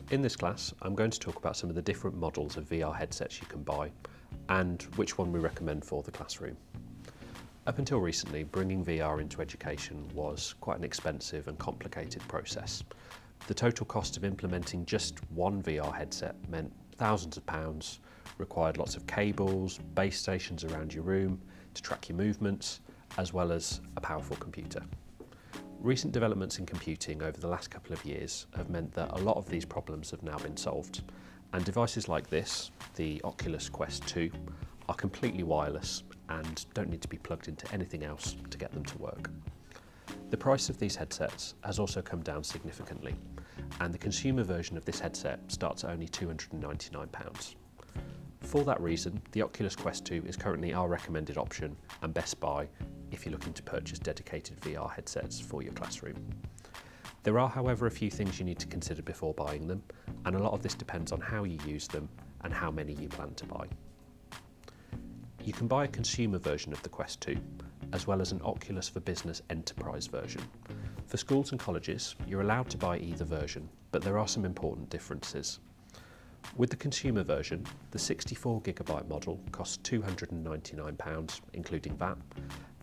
In this class, I'm going to talk about some of the different models of VR headsets you can buy and which one we recommend for the classroom. Up until recently, bringing VR into education was quite an expensive and complicated process. The total cost of implementing just one VR headset meant thousands of pounds, required lots of cables, base stations around your room to track your movements, as well as a powerful computer. Recent developments in computing over the last couple of years have meant that a lot of these problems have now been solved, and devices like this, the Oculus Quest 2, are completely wireless and don't need to be plugged into anything else to get them to work. The price of these headsets has also come down significantly, and the consumer version of this headset starts at only £299. For that reason, the Oculus Quest 2 is currently our recommended option and best buy if you're looking to purchase dedicated VR headsets for your classroom. There are, however, a few things you need to consider before buying them, and a lot of this depends on how you use them and how many you plan to buy. You can buy a consumer version of the Quest 2, as well as an Oculus for Business Enterprise version. For schools and colleges, you're allowed to buy either version, but there are some important differences. With the consumer version, the 64GB model costs £299, including VAT,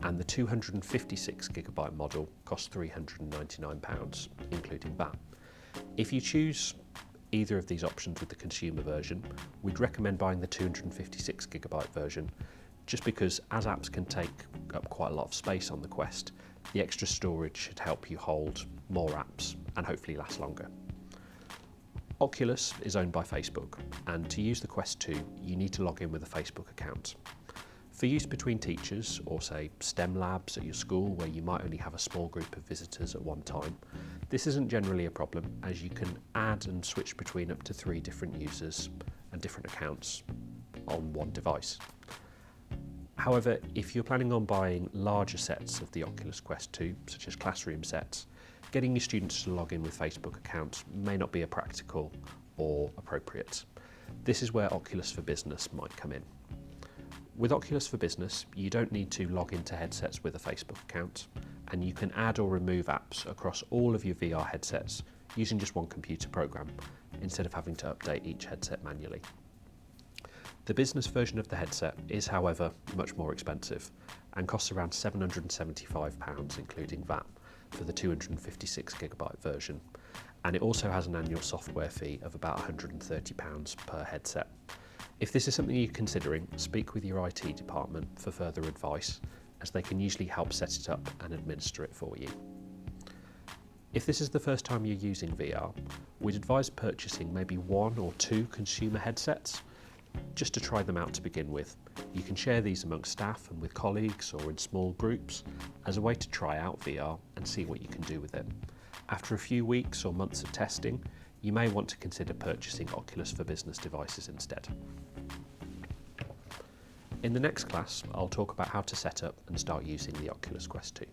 and the 256GB model costs £399, including VAT. If you choose either of these options with the consumer version, we'd recommend buying the 256GB version, just because as apps can take up quite a lot of space on the Quest, the extra storage should help you hold more apps and hopefully last longer. Oculus is owned by Facebook, and to use the Quest 2, you need to log in with a Facebook account. For use between teachers, or say STEM labs at your school where you might only have a small group of visitors at one time, this isn't generally a problem, as you can add and switch between up to 3 different users and different accounts on one device. However, if you're planning on buying larger sets of the Oculus Quest 2, such as classroom sets, getting your students to log in with Facebook accounts may not be a practical or appropriate. This is where Oculus for Business might come in. With Oculus for Business, you don't need to log into headsets with a Facebook account, and you can add or remove apps across all of your VR headsets using just one computer program, instead of having to update each headset manually. The business version of the headset is, however, much more expensive and costs around £775, including VAT, for the 256GB version, and it also has an annual software fee of about £130 per headset. If this is something you're considering, speak with your IT department for further advice, as they can usually help set it up and administer it for you. If this is the first time you're using VR, we'd advise purchasing maybe 1 or 2 consumer headsets, just to try them out to begin with. You can share these amongst staff and with colleagues or in small groups as a way to try out VR and see what you can do with it. After a few weeks or months of testing, you may want to consider purchasing Oculus for Business devices instead. In the next class, I'll talk about how to set up and start using the Oculus Quest 2.